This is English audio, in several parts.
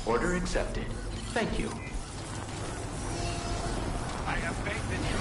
Order accepted. Thank you. I have faith in you.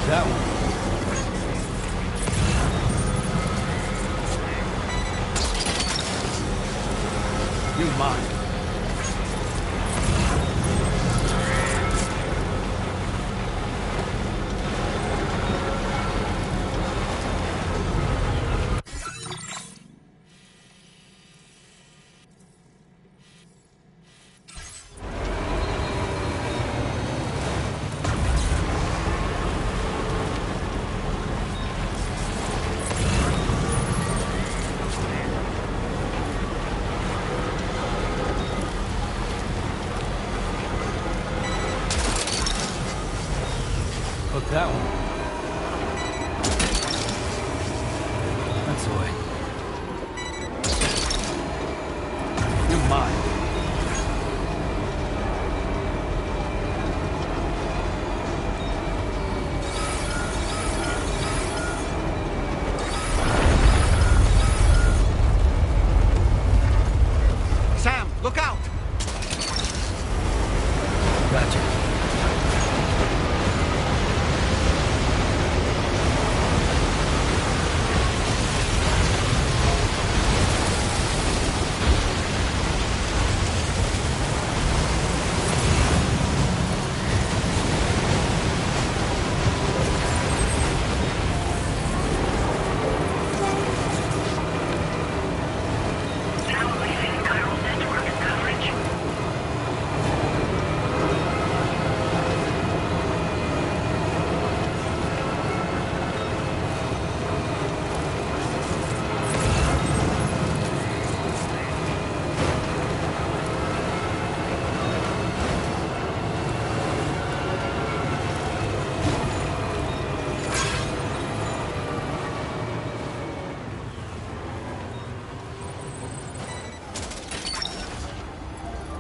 That one. You're mine. Hook that one. That's the way. You're mine. Sam, look out! Gotcha.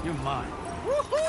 You're mine. Woohoo!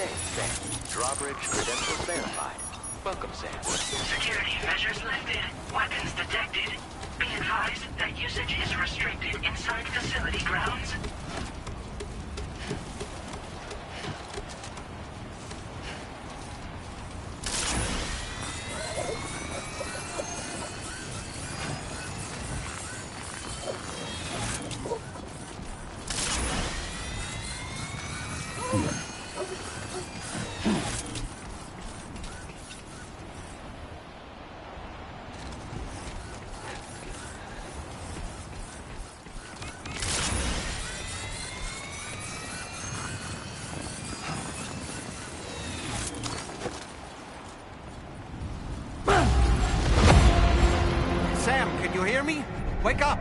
day, Sam. Drawbridge credentials verified. Welcome, Sam. Security measures lifted. Weapons detected. Be advised that usage is restricted inside facility grounds. Sam, can you hear me? Wake up!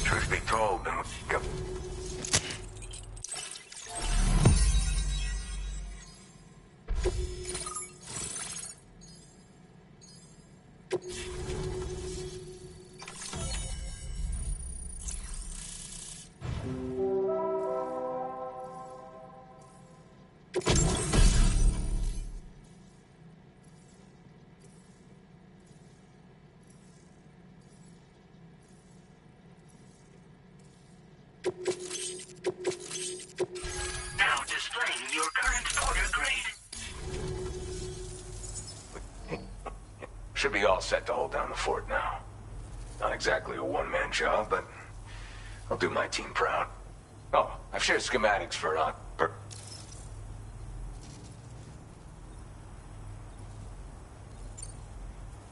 Truth be told, Now displaying your current order grade. should be all set to hold down the fort now. Not exactly a one-man job, but I'll do my team proud. Oh, I've shared schematics for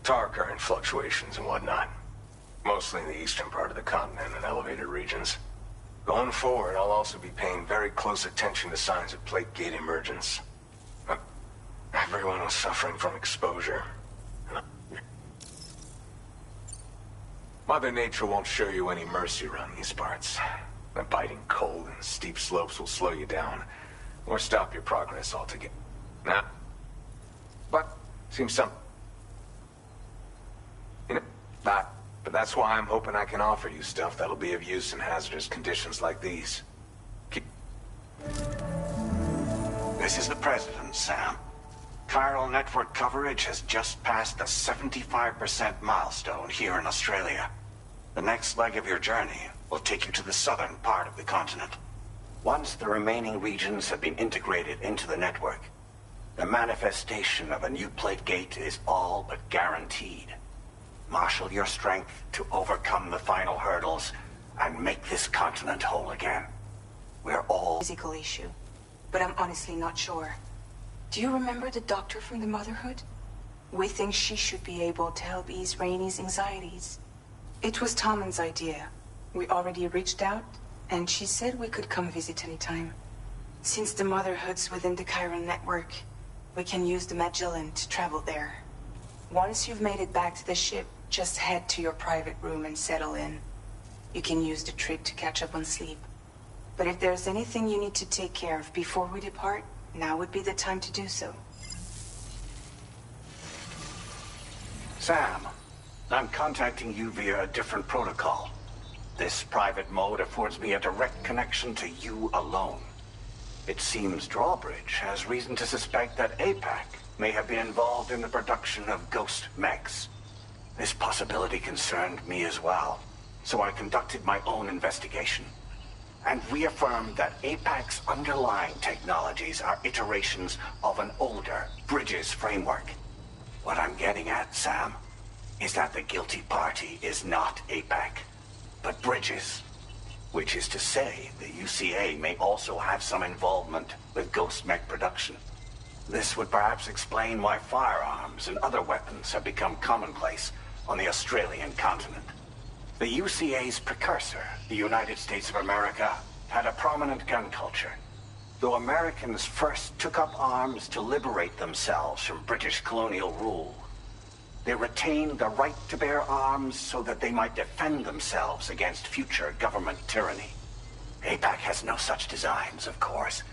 tar current fluctuations and whatnot. Mostly in the eastern part of the continent and elevated regions. Going forward, I'll also be paying very close attention to signs of plate gate emergence. Everyone was suffering from exposure. Mother Nature won't show you any mercy around these parts. The biting cold and steep slopes will slow you down, or stop your progress altogether. Nah. But, seems some... You know, not. But that's why I'm hoping I can offer you stuff that'll be of use in hazardous conditions like these. This is the President, Sam. Chiral network coverage has just passed the 75% milestone here in Australia. The next leg of your journey will take you to the southern part of the continent. Once the remaining regions have been integrated into the network, the manifestation of a new plate gate is all but guaranteed. Marshal your strength to overcome the final hurdles and make this continent whole again. We're all... Physical issue, but I'm honestly not sure. Do you remember the doctor from the Motherhood? We think she should be able to help ease Rainey's anxieties. It was Tommen's idea. We already reached out, and she said we could come visit anytime. Since the Motherhood's within the Chiron network, we can use the Magellan to travel there. Once you've made it back to the ship, just head to your private room and settle in. You can use the trip to catch up on sleep. But if there's anything you need to take care of before we depart, now would be the time to do so. Sam, I'm contacting you via a different protocol. This private mode affords me a direct connection to you alone. It seems Drawbridge has reason to suspect that APAC may have been involved in the production of ghost mechs. This possibility concerned me as well, so I conducted my own investigation and reaffirmed that APAC's underlying technologies are iterations of an older Bridges framework. What I'm getting at, Sam, is that the guilty party is not APAC, but Bridges. Which is to say, the UCA may also have some involvement with ghost mech production. This would perhaps explain why firearms and other weapons have become commonplace on the Australian continent. The UCA's precursor, the United States of America, had a prominent gun culture. Though Americans first took up arms to liberate themselves from British colonial rule, they retained the right to bear arms so that they might defend themselves against future government tyranny. APAC has no such designs, of course,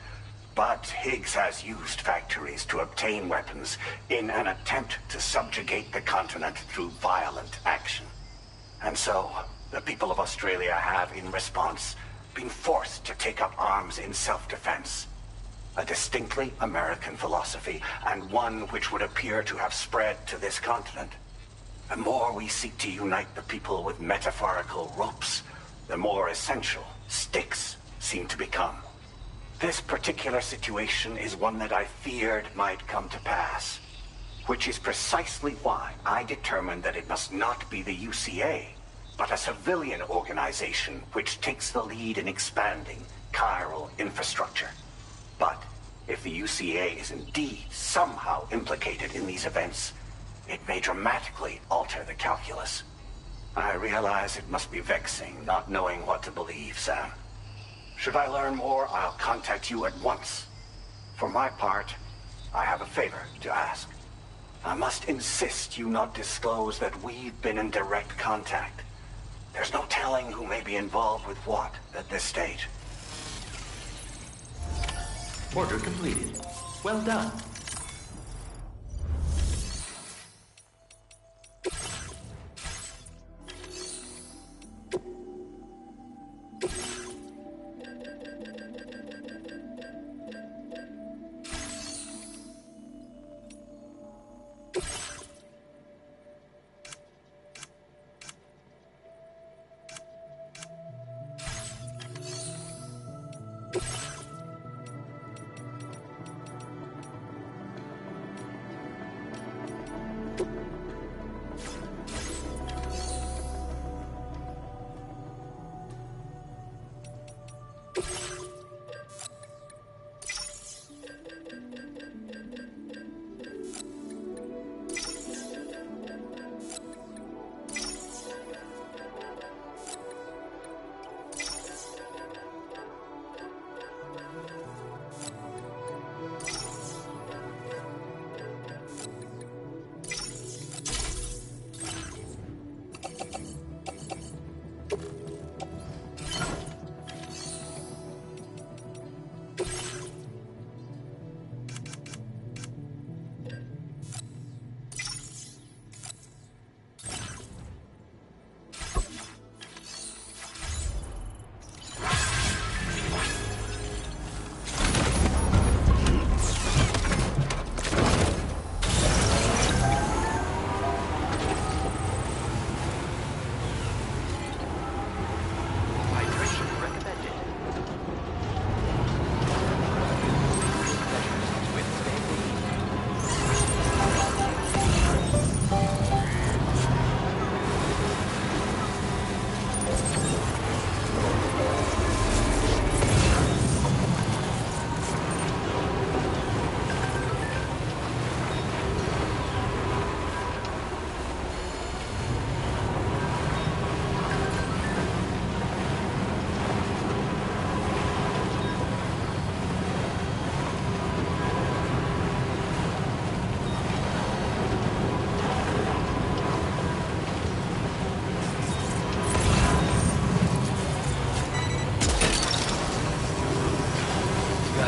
but Higgs has used factories to obtain weapons in an attempt to subjugate the continent through violent action. And so, the people of Australia have, in response, been forced to take up arms in self-defense. A distinctly American philosophy, and one which would appear to have spread to this continent. The more we seek to unite the people with metaphorical ropes, the more essential sticks seem to become. This particular situation is one that I feared might come to pass, which is precisely why I determined that it must not be the UCA, but a civilian organization which takes the lead in expanding chiral infrastructure. But if the UCA is indeed somehow implicated in these events, it may dramatically alter the calculus. I realize it must be vexing not knowing what to believe, Sam. Should I learn more, I'll contact you at once. For my part, I have a favor to ask. I must insist you not disclose that we've been in direct contact. There's no telling who may be involved with what at this stage. Order completed. Well done.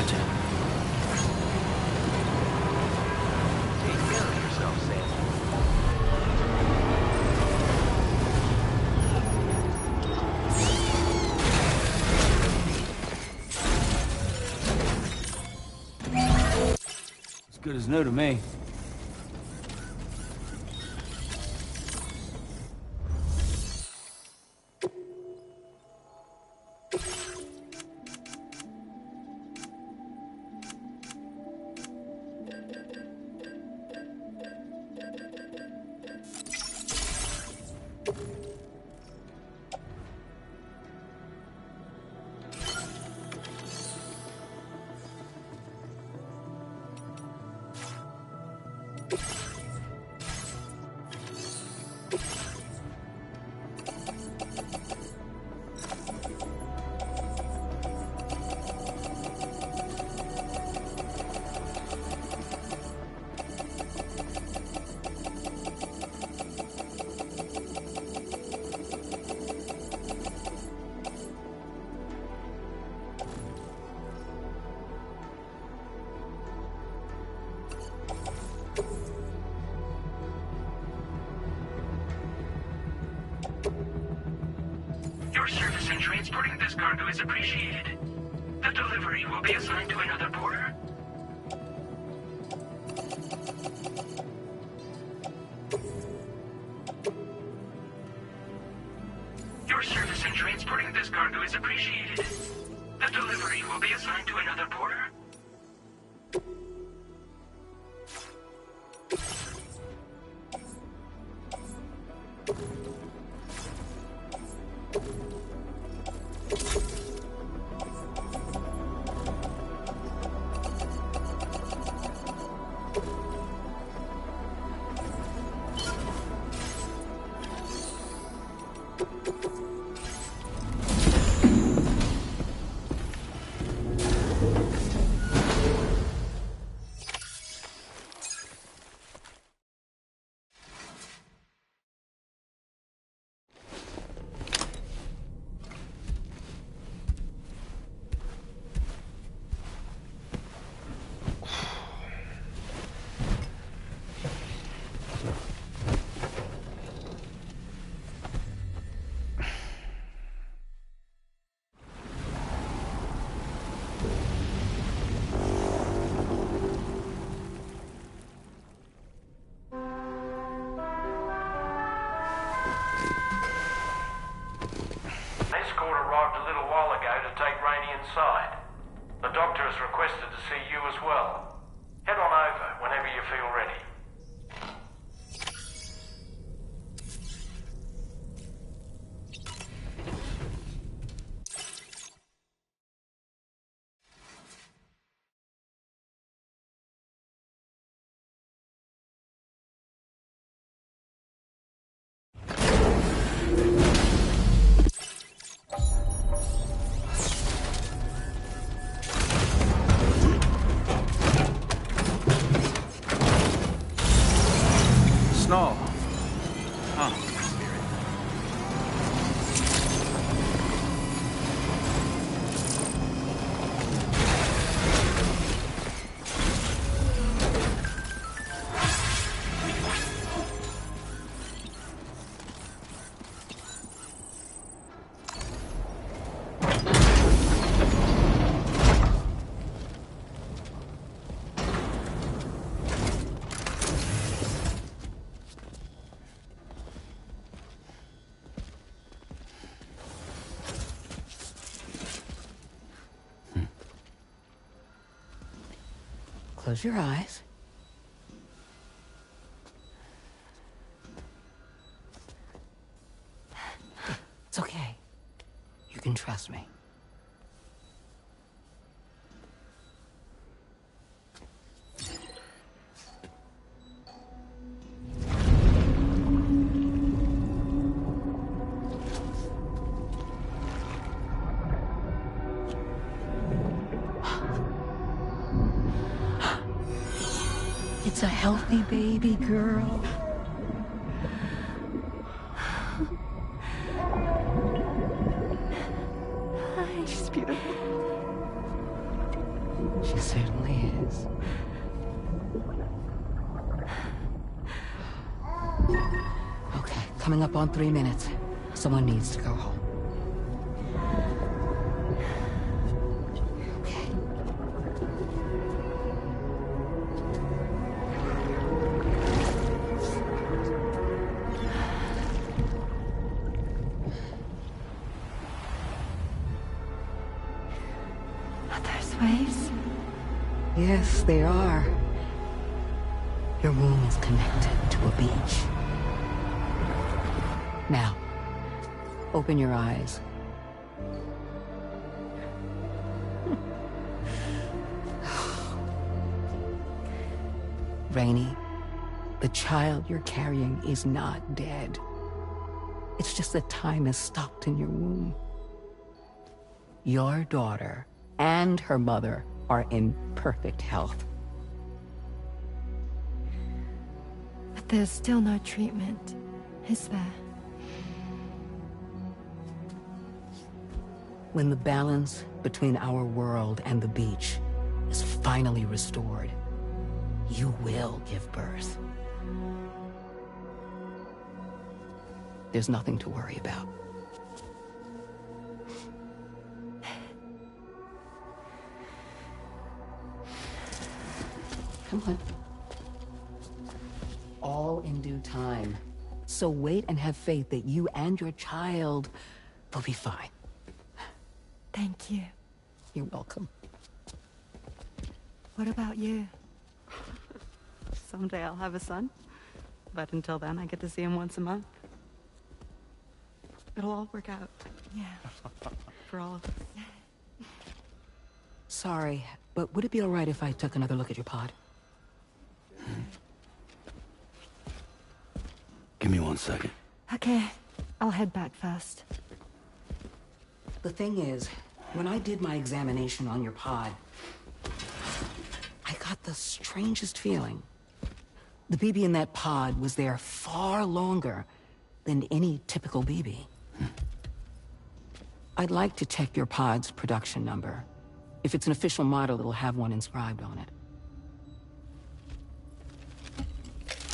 Gotcha. Take care of yourself, Sam. As good as new to me. Your service in transporting this cargo is appreciated. The delivery will be assigned to another porter. Your service in transporting this cargo is appreciated. The delivery will be assigned to another porter. Arrived a little while ago to take Rainey inside. The doctor has requested to see you as well. Head on over whenever you feel ready. Snow. Huh. Close your eyes. It's okay. You can trust me. It's a healthy baby girl. She's beautiful. She certainly is. Okay, coming up on 3 minutes. Someone needs to go home. Okay. Are those waves? Yes, they are. Your room is connected to a beach. Now, open your eyes. Rainey, the child you're carrying is not dead. It's just that time has stopped in your womb. Your daughter and her mother are in perfect health. But there's still no treatment, is there? When the balance between our world and the beach is finally restored, you will give birth. There's nothing to worry about. Come on. All in due time. So wait and have faith that you and your child will be fine. Thank you. You're welcome. What about you? Someday I'll have a son. But until then, I get to see him once a month. It'll all work out. Yeah. For all of us. Sorry, but would it be all right if I took another look at your pod? Give me 1 second. Okay. I'll head back first. The thing is, when I did my examination on your pod, I got the strangest feeling. The BB in that pod was there far longer than any typical BB. I'd like to check your pod's production number. If it's an official model, it'll have one inscribed on it.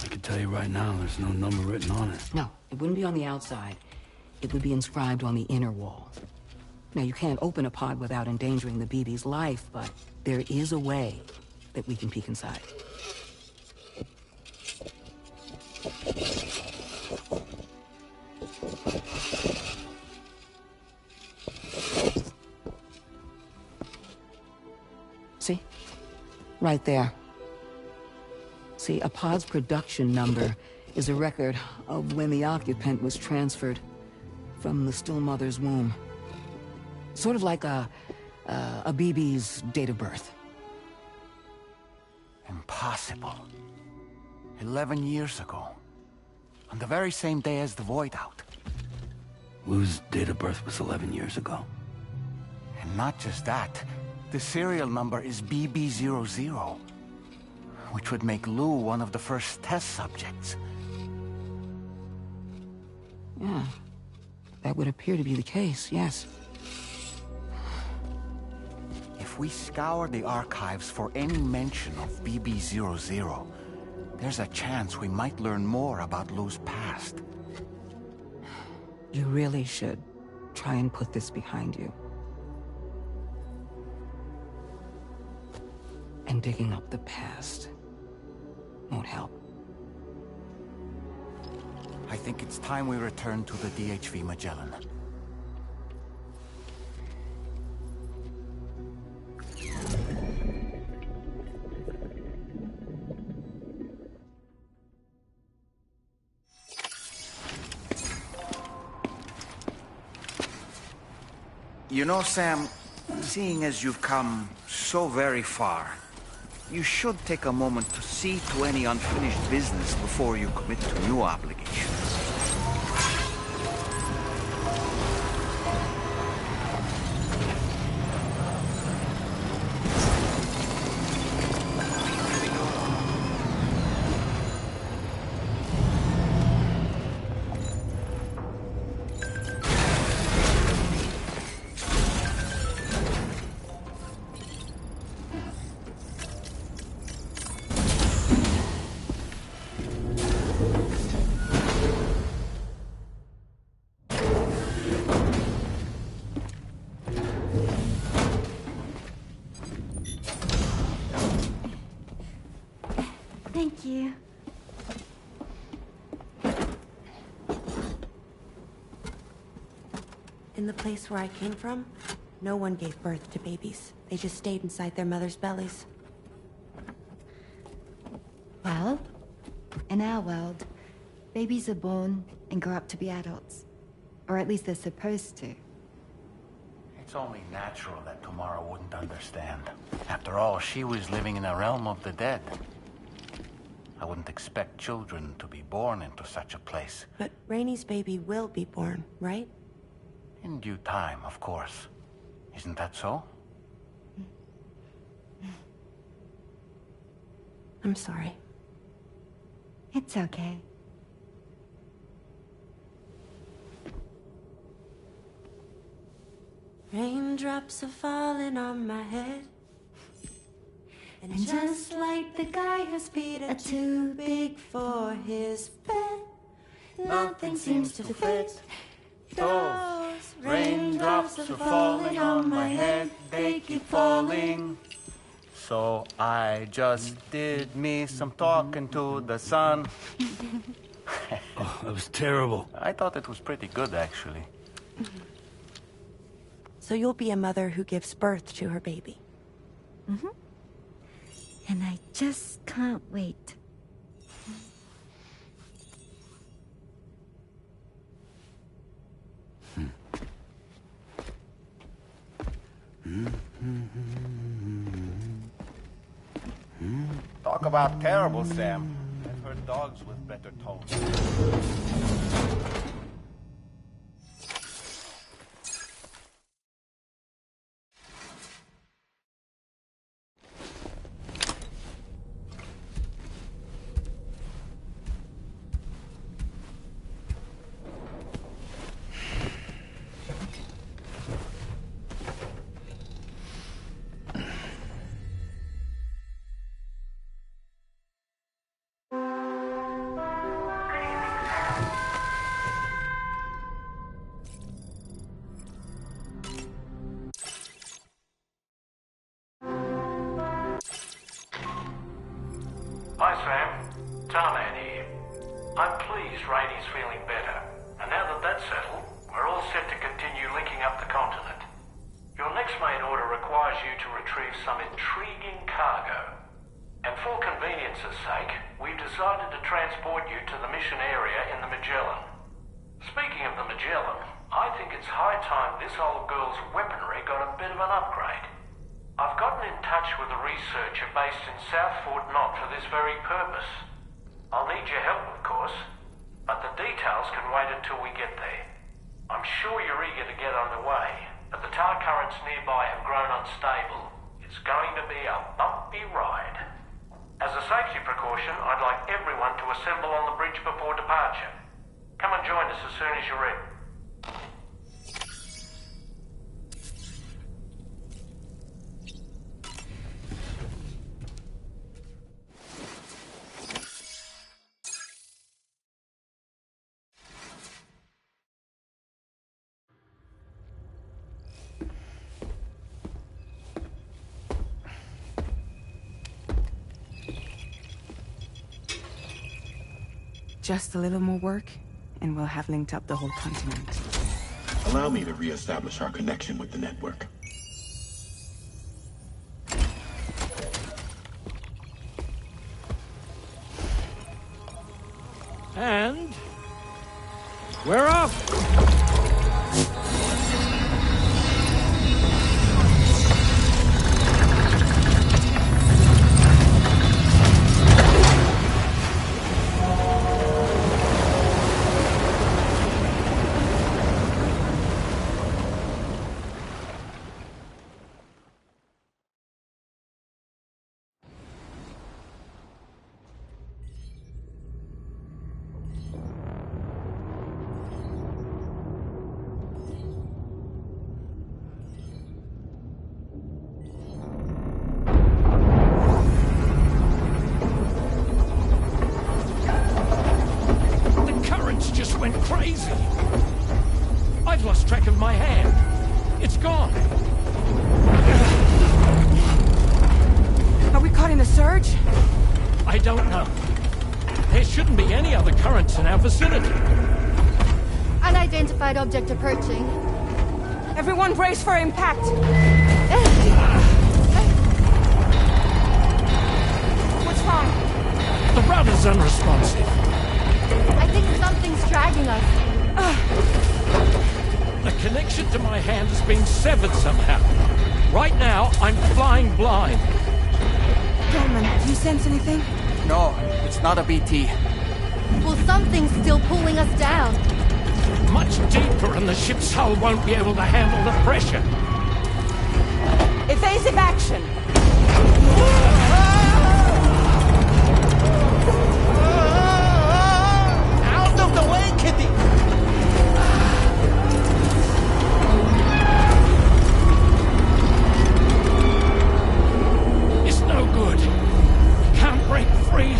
I can tell you right now, there's no number written on it. No, it wouldn't be on the outside. It would be inscribed on the inner wall. Now, you can't open a pod without endangering the BB's life, but there is a way that we can peek inside. See? Right there. See, a pod's production number is a record of when the occupant was transferred from the still mother's womb. Sort of like a BB's date of birth. Impossible. 11 years ago. On the very same day as the Void Out. Lou's date of birth was 11 years ago. And not just that, the serial number is BB00, which would make Lou one of the first test subjects. Yeah, that would appear to be the case, yes. If we scour the archives for any mention of BB00, there's a chance we might learn more about Lou's past. You really should try and put this behind you. And digging up the past won't help. I think it's time we return to the DHV Magellan. You know, Sam, seeing as you've come so very far, you should take a moment to see to any unfinished business before you commit to new obligations. Thank you. In the place where I came from, no one gave birth to babies. They just stayed inside their mothers' bellies. Well, in our world, babies are born and grow up to be adults. Or at least they're supposed to. It's only natural that Tamara wouldn't understand. After all, she was living in a realm of the dead. I wouldn't expect children to be born into such a place. But Rainey's baby will be born, right? In due time, of course. Isn't that so? I'm sorry. It's okay. Raindrops are falling on my head. And just like the guy whose feet are too big for his bed, nothing seems to fit. Those raindrops are falling on my head, they keep falling. So I just did me some talking to the sun. Oh, that was terrible. I thought it was pretty good, actually. So you'll be a mother who gives birth to her baby. Mm-hmm. And I just can't wait. Talk about terrible, Sam. I've heard dogs with better tones. Hi, Sam. Tarman here. I'm pleased Rainey's feeling better. And now that that's settled, we're all set to continue linking up the continent. Your next main order requires you to retrieve some intriguing cargo. And for convenience's sake, we've decided to transport you to the mission area in the Magellan. Speaking of the Magellan, I think it's high time this old girl's weaponry got a bit of an upgrade. I've gotten in touch with a researcher based in South Fort Knott for this very purpose. I'll need your help, of course, but the details can wait until we get there. I'm sure you're eager to get underway, but the tar currents nearby have grown unstable. It's going to be a bumpy ride. As a safety precaution, I'd like everyone to assemble on the bridge before departure. Come and join us as soon as you're ready. Just a little more work, and we'll have linked up the whole continent. Allow me to reestablish our connection with the network. And we're off! Went crazy. I've lost track of my hand. It's gone. Are we caught in a surge? I don't know. There shouldn't be any other currents in our vicinity. Unidentified object approaching. Everyone brace for impact. What's wrong? The rudder's unresponsive. I think something's dragging us. The connection to my hand has been severed somehow. Right now, I'm flying blind. Dolman, do you sense anything? No, it's not a BT. Well, something's still pulling us down. Much deeper, and the ship's hull won't be able to handle the pressure. Evasive action. Out of the way, Kitty! It's no good. Can't break free.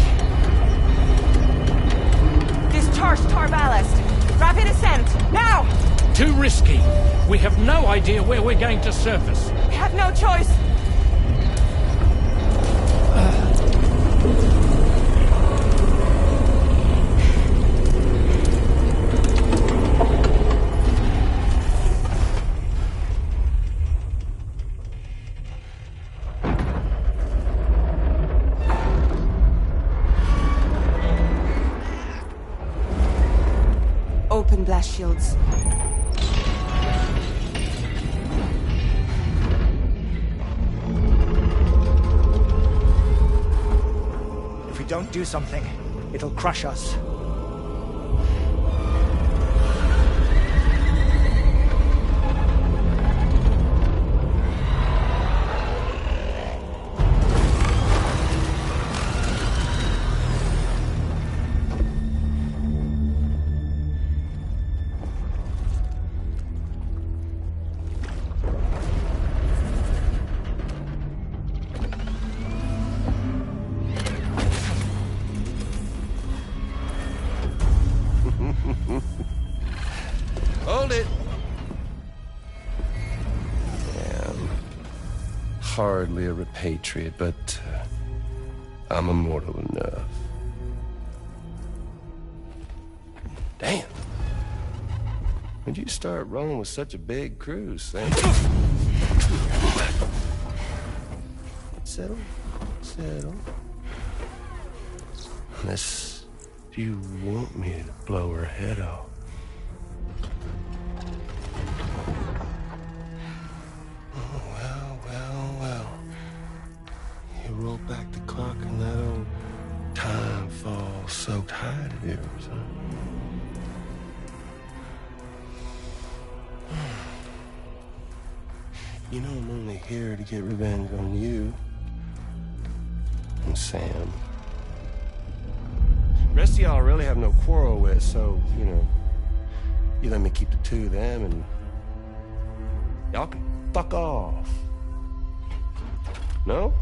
Discharge tar ballast. Rapid ascent, now! Too risky. We have no idea where we're going to surface. We have no choice. Open blast shields. If we don't do something, it'll crush us. Hold it. Yeah, I'm hardly a repatriate, but I'm immortal enough. Damn. When'd you start rolling with such a big crew, Sam? Settle. Settle. Unless you want me to blow her head off. You roll back the clock in that old time-fall-soaked hide of yours, huh? You know I'm only here to get revenge on you and Sam. The rest of y'all I really have no quarrel with, so, you know, you let me keep the two of them and y'all can fuck off. No?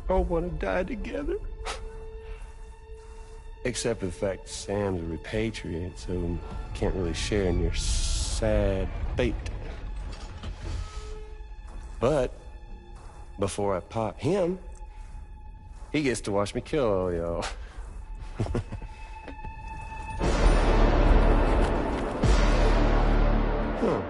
All want to die together. Except for the fact Sam's a repatriate, so can't really share in your sad fate. But before I pop him, he gets to watch me kill all y'all. Huh.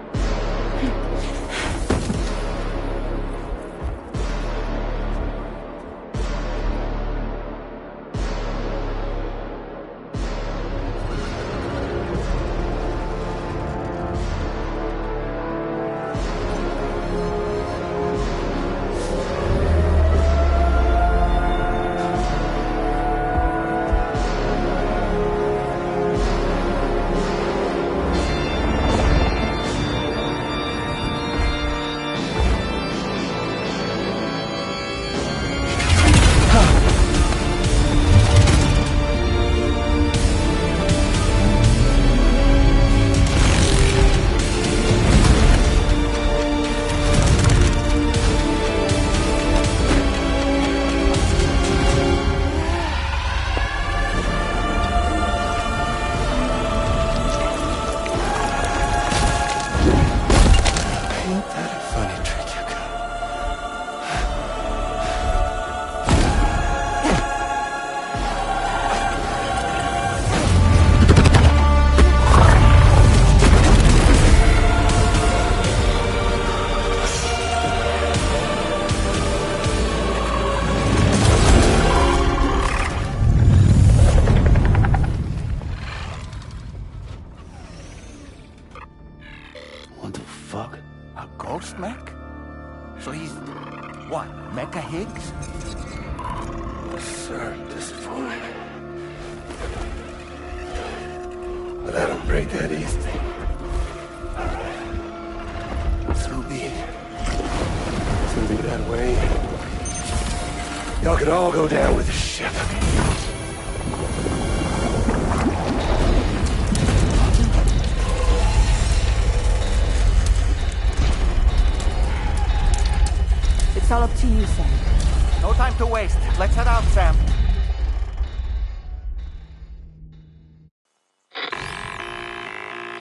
Ghost mech? So he's... what, Mecha Higgs? Sir, disappointed. But I don't break that easy. So be it. It's gonna be that way. Y'all could all go down with the ship. It's all up to you, Sam. No time to waste. Let's head out, Sam.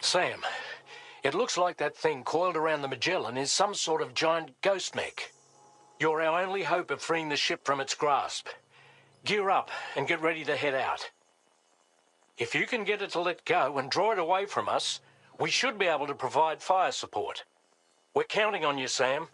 Sam, it looks like that thing coiled around the Magellan is some sort of giant ghost mech. You're our only hope of freeing the ship from its grasp. Gear up and get ready to head out. If you can get it to let go and draw it away from us, we should be able to provide fire support. We're counting on you, Sam.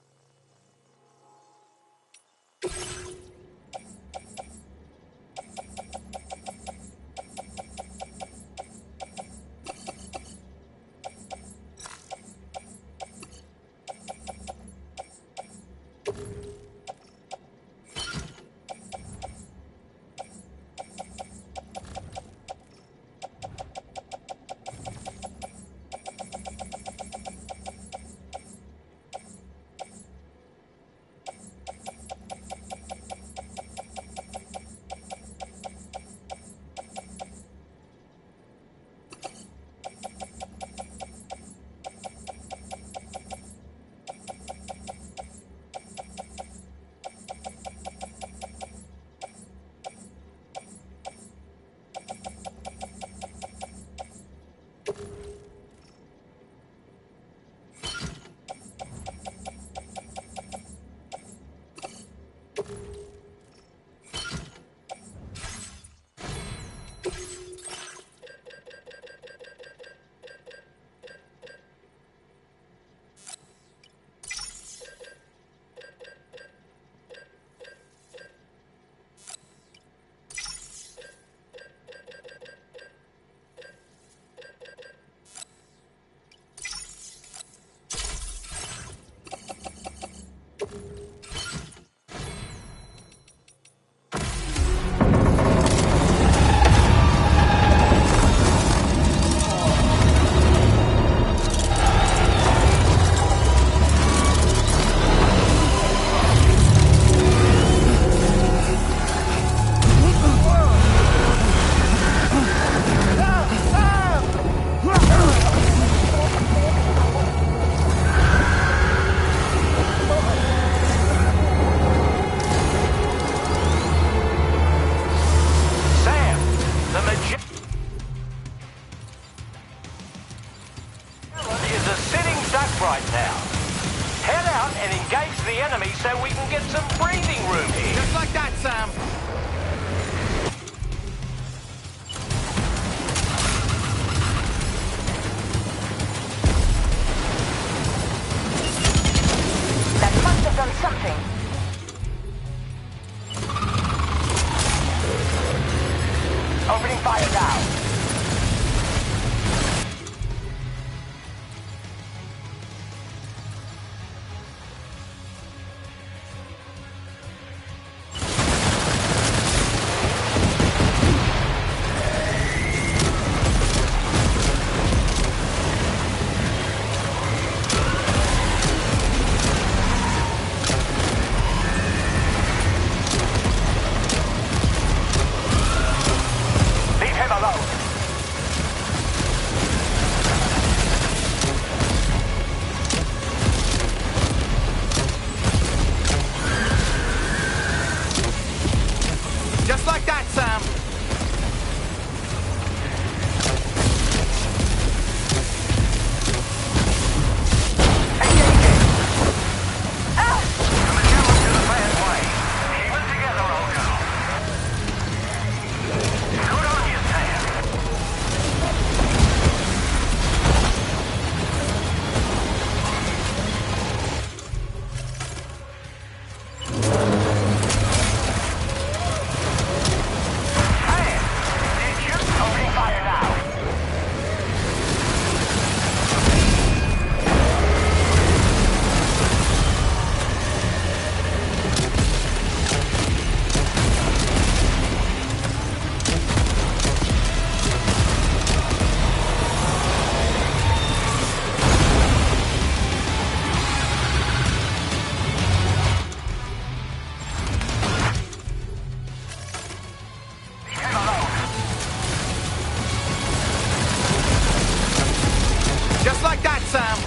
Just like that, Sam!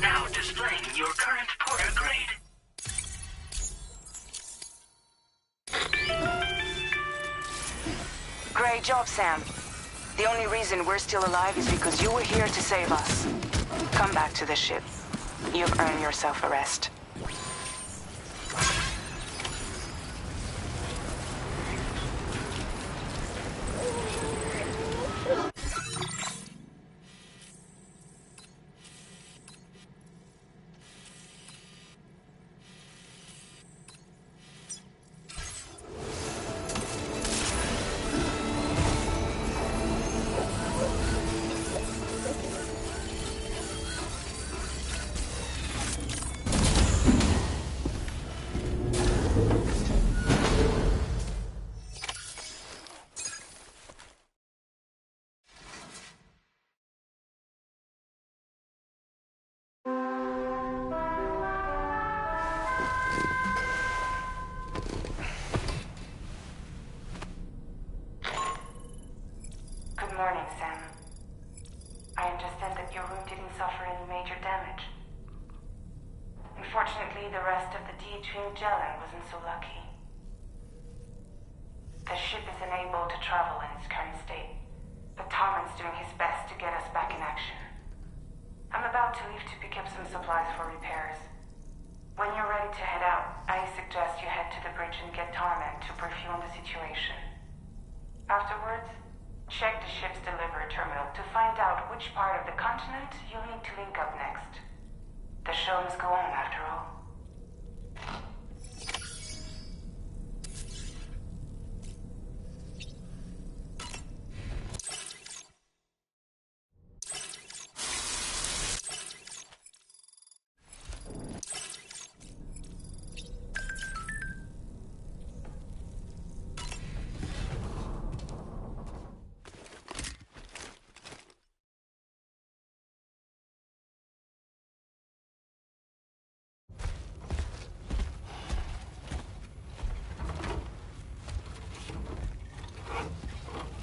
Now displaying your current porter grade. Great job, Sam. The only reason we're still alive is because you were here to save us. Come back to the ship. You've earned yourself a rest. Good morning, Sam. I understand that your room didn't suffer any major damage. Unfortunately, the rest of the DH Magellan wasn't so lucky. The ship is unable to travel in its current state, but Tarman's doing his best to get us back in action. I'm about to leave to pick up some supplies for repairs. When you're ready to head out, I suggest you head to the bridge and get Tarman to brief you on the situation. Afterwards, check the ship's delivery terminal to find out which part of the continent you'll need to link up next. The show must go on, after all.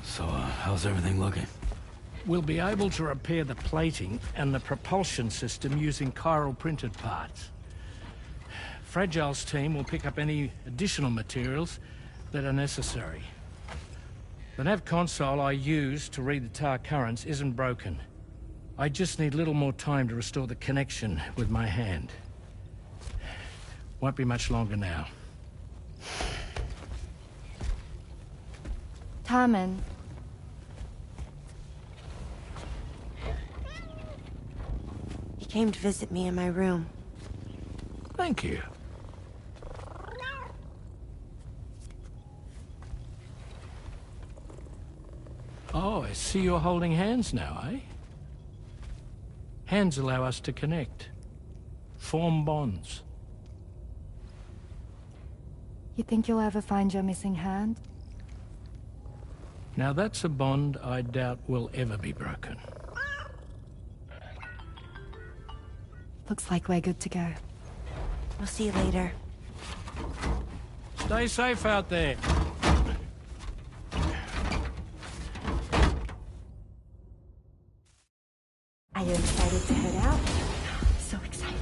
So, how's everything looking? We'll be able to repair the plating and the propulsion system using chiral printed parts. Fragile's team will pick up any additional materials that are necessary. The nav console I used to read the tar currents isn't broken. I just need a little more time to restore the connection with my hand. Won't be much longer now. Tarman. He came to visit me in my room. Thank you. Oh, I see you're holding hands now, eh? Hands allow us to connect. Form bonds. You think you'll ever find your missing hand? Now that's a bond I doubt will ever be broken. Looks like we're good to go. We'll see you later. Stay safe out there. Are you excited to head out? So excited.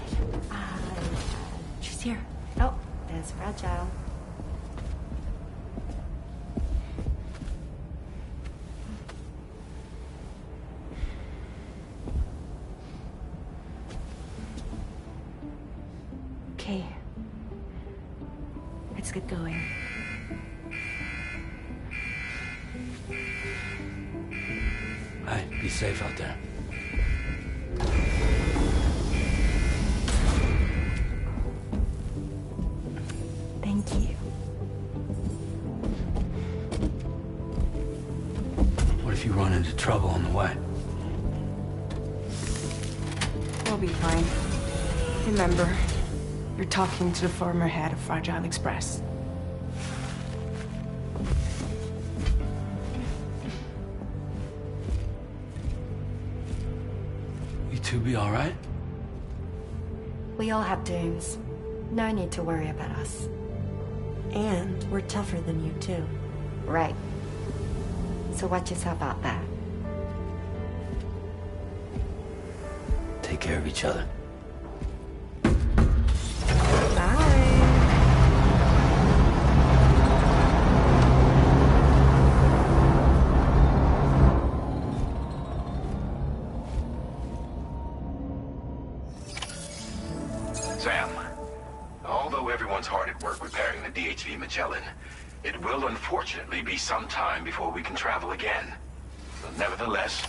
She's here. Oh, there's Fragile. Okay. Let's get going. Hey, be safe out there. Thank you. What if you run into trouble on the way? We'll be fine. Remember, you're talking to the former head of Fragile Express. You two be all right? We all have dooms. No need to worry about us. And we're tougher than you, too. Right. So watch yourself out there. Take care of each other. Sam, although everyone's hard at work repairing the DHV Magellan, it will unfortunately be some time before we can travel again. But nevertheless,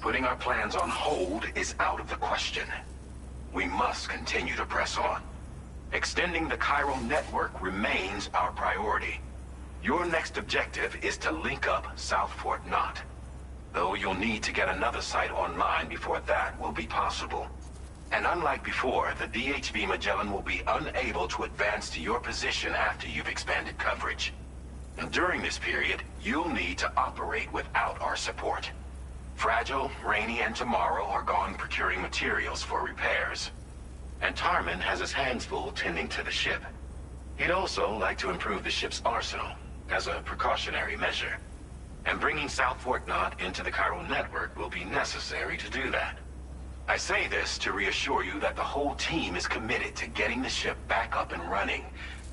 putting our plans on hold is out of the question. We must continue to press on. Extending the chiral network remains our priority. Your next objective is to link up South Fort Knot. Though you'll need to get another site online before that will be possible. And unlike before, the DHV Magellan will be unable to advance to your position after you've expanded coverage. And during this period, you'll need to operate without our support. Fragile, Rainey, and Tomorrow are gone procuring materials for repairs. And Tarman has his hands full tending to the ship. He'd also like to improve the ship's arsenal, as a precautionary measure. And bringing South Fort Knot into the chiral network will be necessary to do that. I say this to reassure you that the whole team is committed to getting the ship back up and running,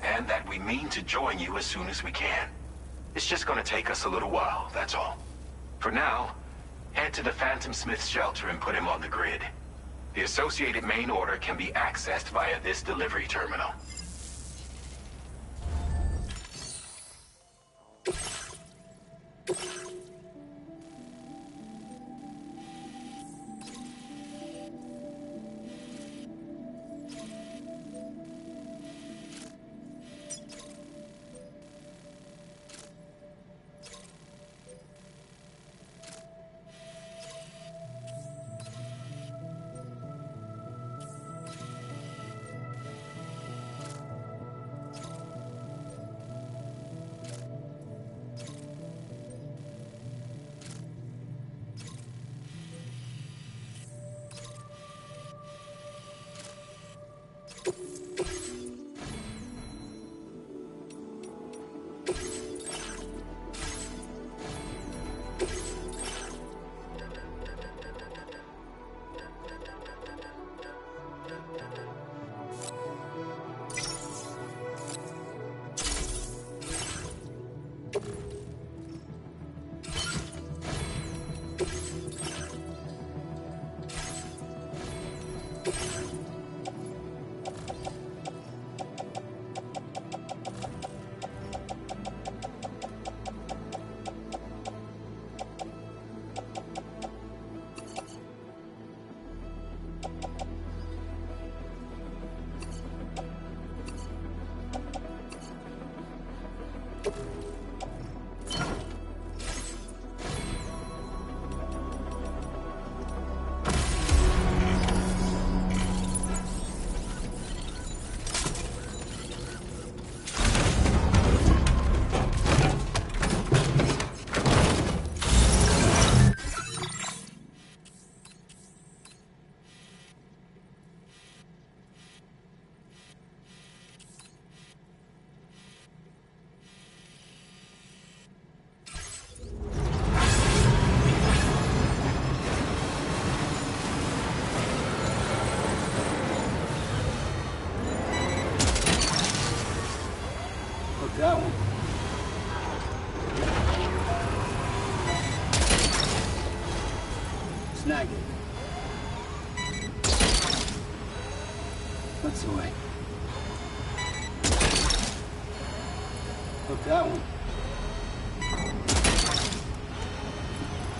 and that we mean to join you as soon as we can. It's just gonna take us a little while, that's all. For now, head to the Phantom Smith shelter and put him on the grid. The associated main order can be accessed via this delivery terminal. Snag it. That's the way. Look, that one.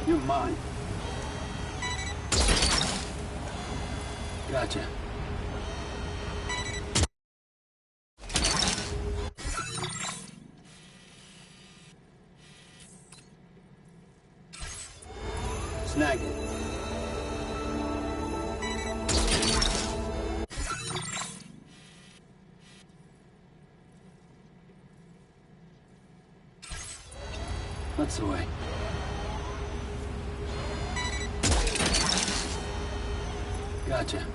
You're mine. Gotcha. Snag it. That's the way. Gotcha.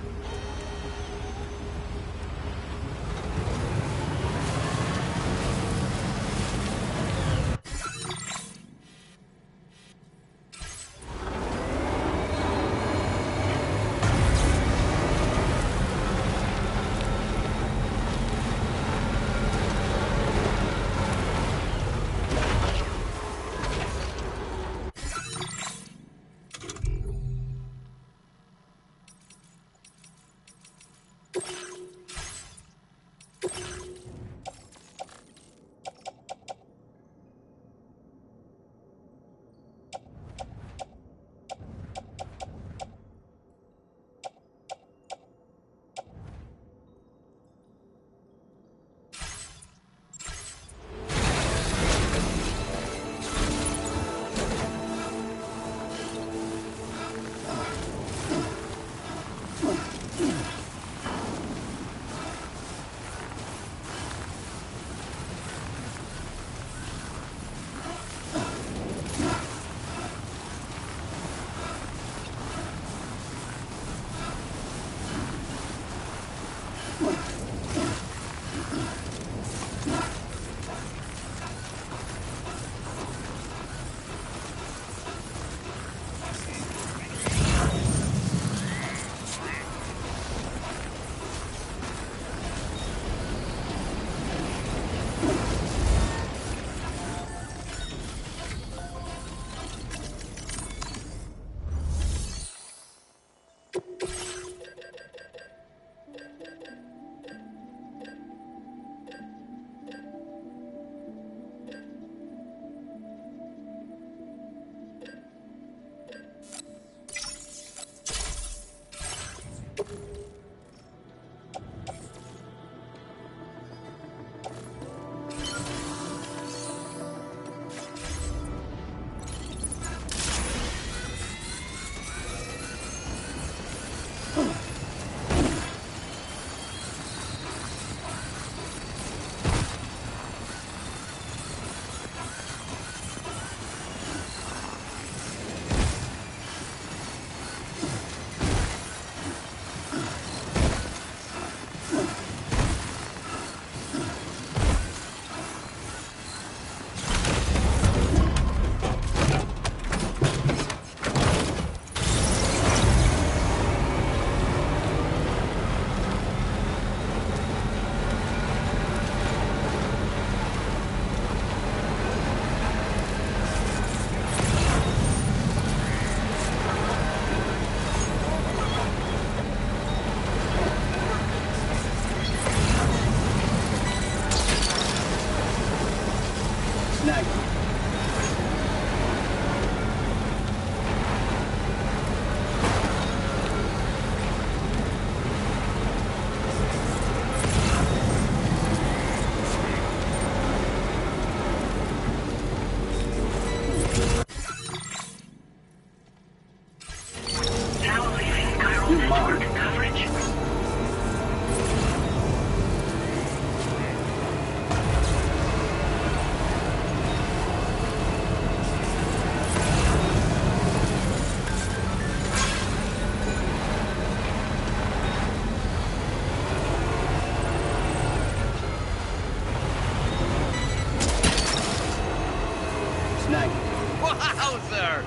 Wowzer!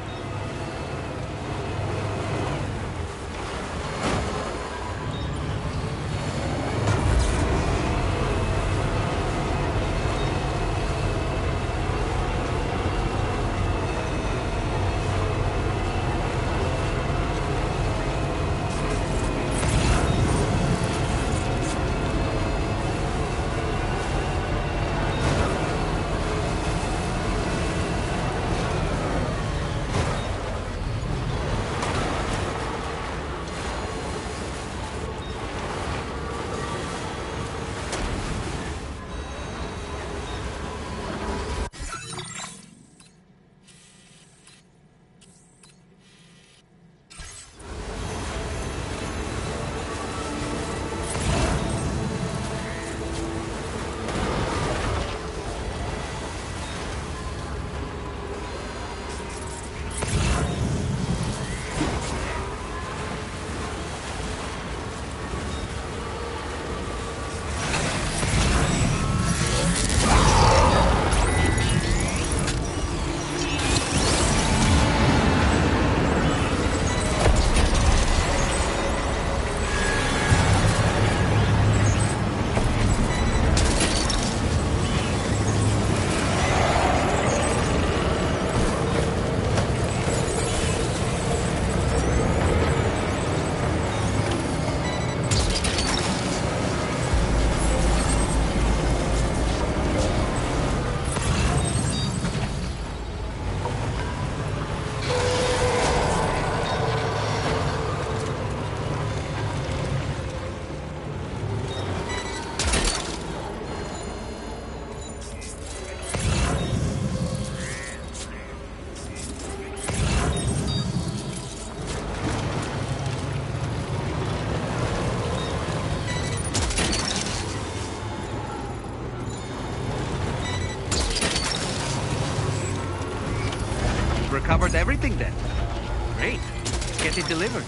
You've recovered everything then. Great. Get it delivered.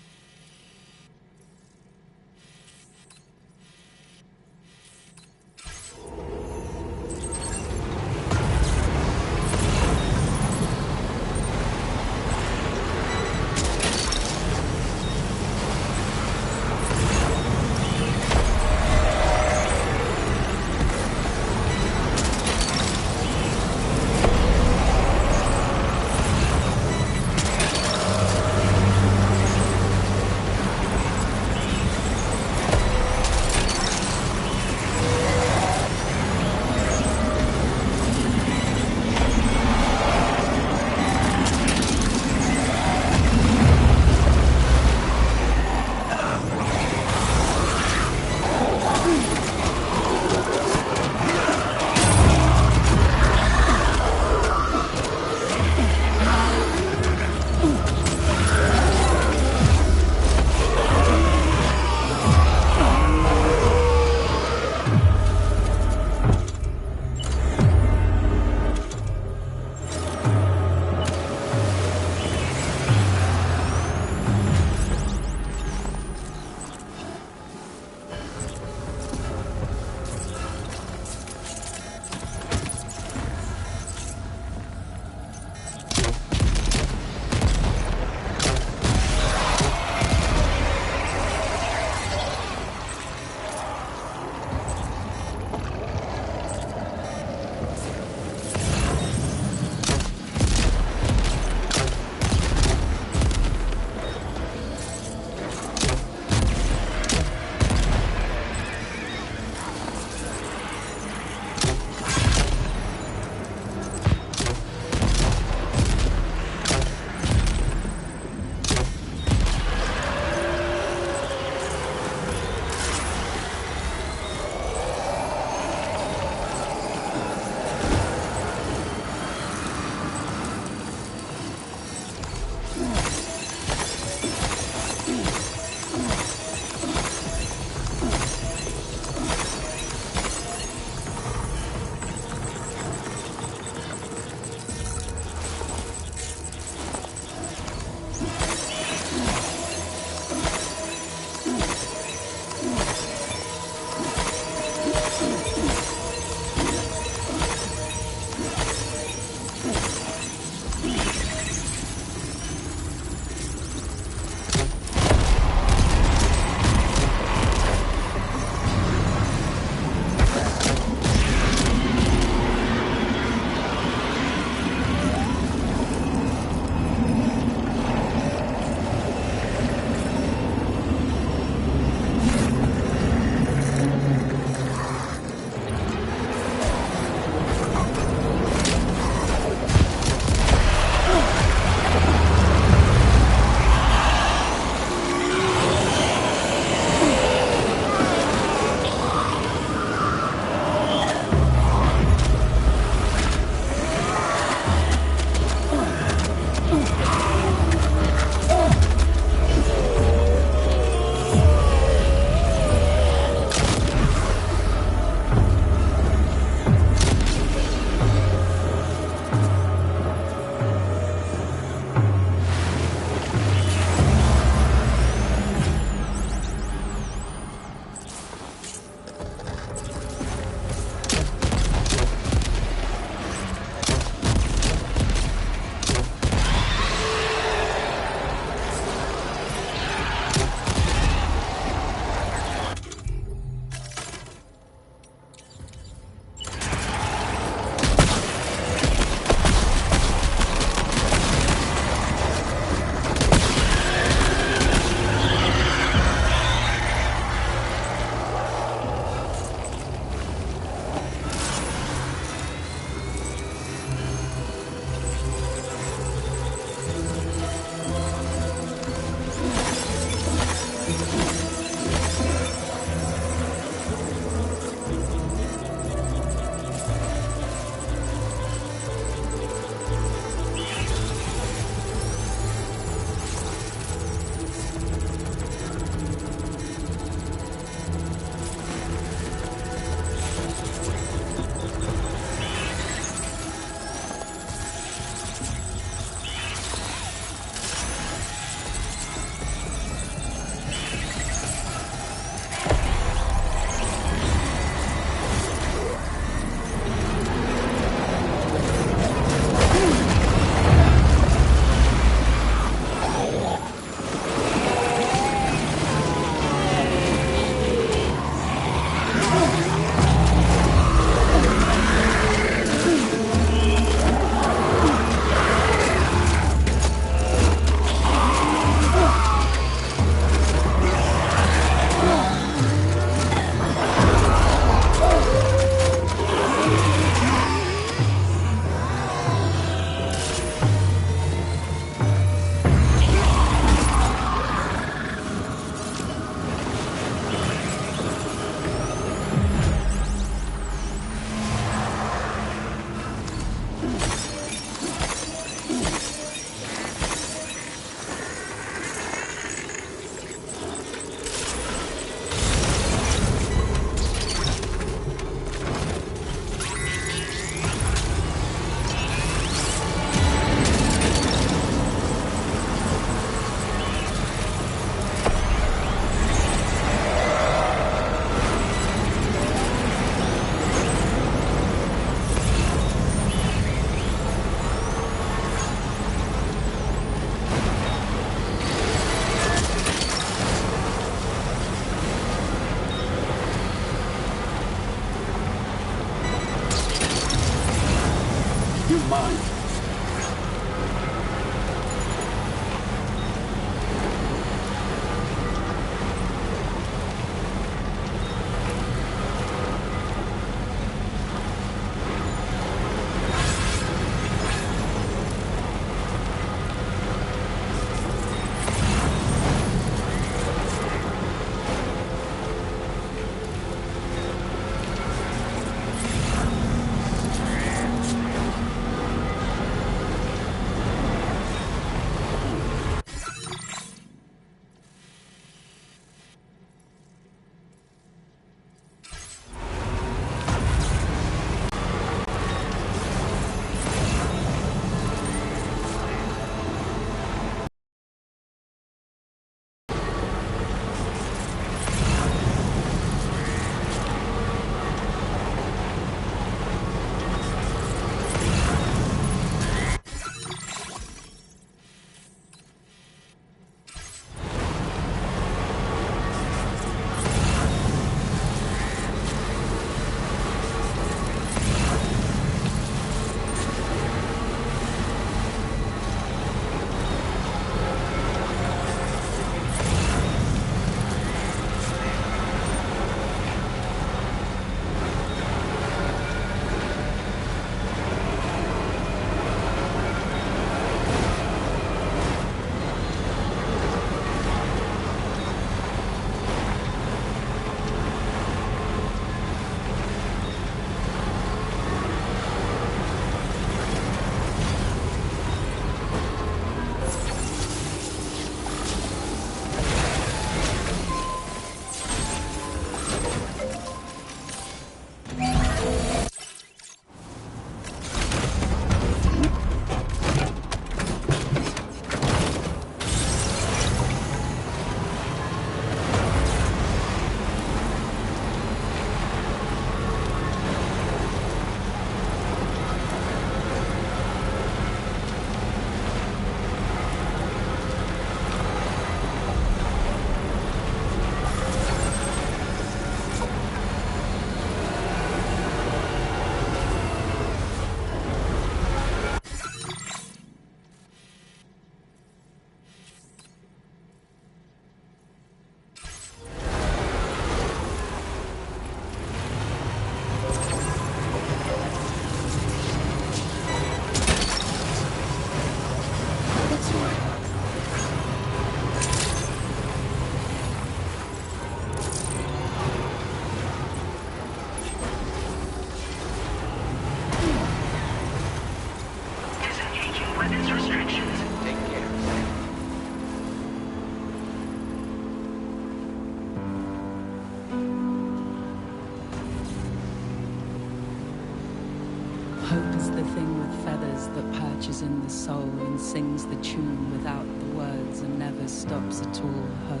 It's the thing with feathers that perches in the soul and sings the tune without the words and never stops at all. Hope.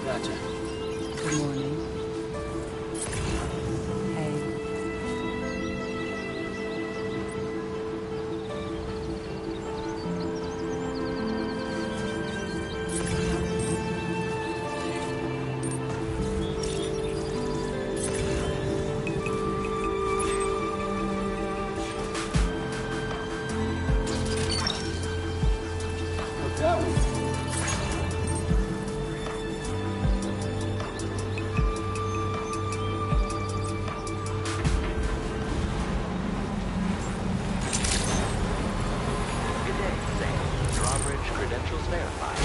Gotcha. Good morning. Hey. What's that one? Good day, Sam. Drawbridge credentials verified.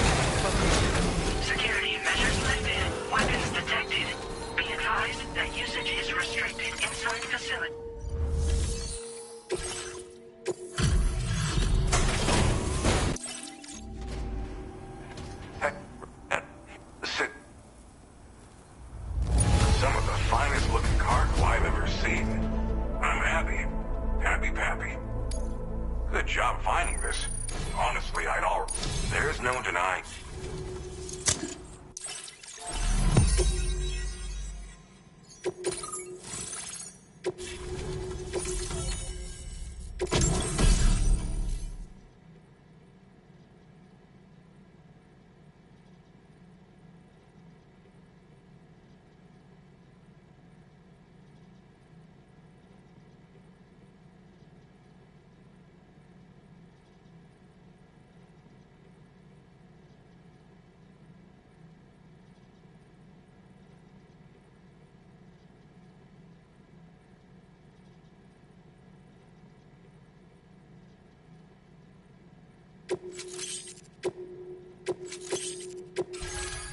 Security measures lifted. Weapons detected. Be advised that usage is restricted inside facility. Some of the finest looking cargo I've ever seen. I'm happy. Happy Pappy. Good job finding this. Honestly, there's no denying.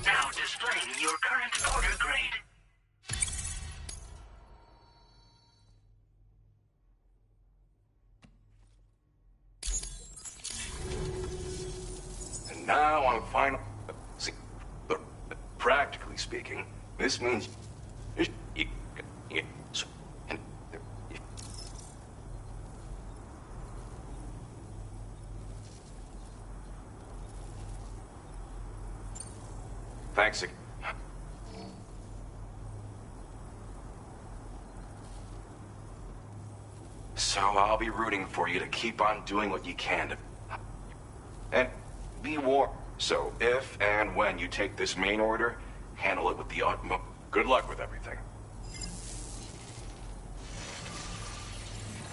Now displaying your current order grade. And now I'm final. See, practically speaking, this means thanks. So I'll be rooting for you to keep on doing what you can to... And be warned. So if and when you take this main order, handle it with the utmost. Good luck with everything.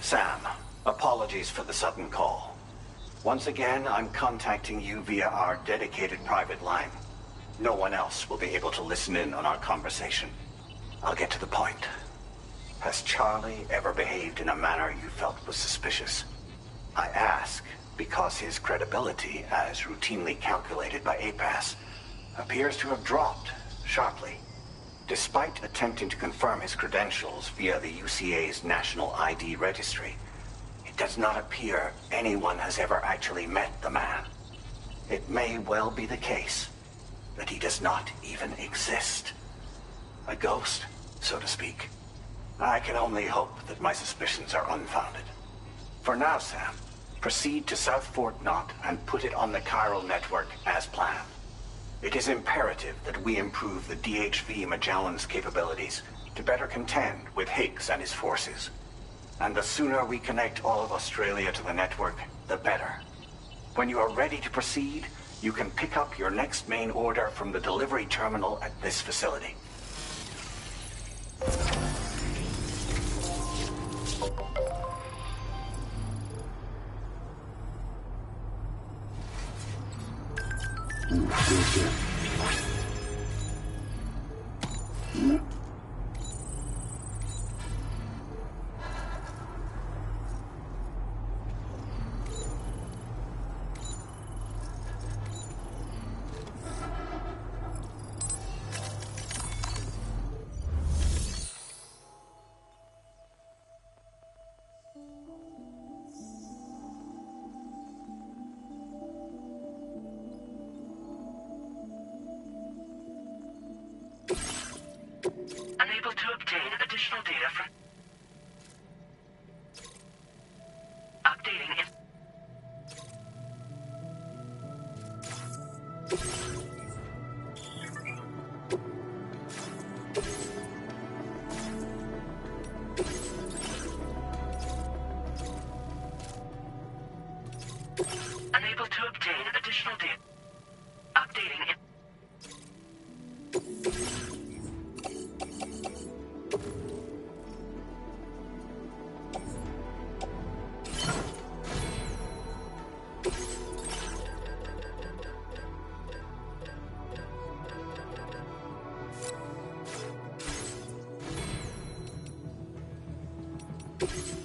Sam, apologies for the sudden call. Once again, I'm contacting you via our dedicated private line. No one else will be able to listen in on our conversation. I'll get to the point. Has Charlie ever behaved in a manner you felt was suspicious? I ask because his credibility, as routinely calculated by APAS, appears to have dropped sharply. Despite attempting to confirm his credentials via the UCA's National ID Registry, it does not appear anyone has ever actually met the man. It may well be the case that he does not even exist. A ghost, so to speak. I can only hope that my suspicions are unfounded. For now, Sam, proceed to South Fort Knot and put it on the chiral network as planned. It is imperative that we improve the DHV Magellan's capabilities to better contend with Higgs and his forces. And the sooner we connect all of Australia to the network, the better. When you are ready to proceed, you can pick up your next main order from the delivery terminal at this facility. additional data from... Updating it. Unable to obtain additional data. Updating it. You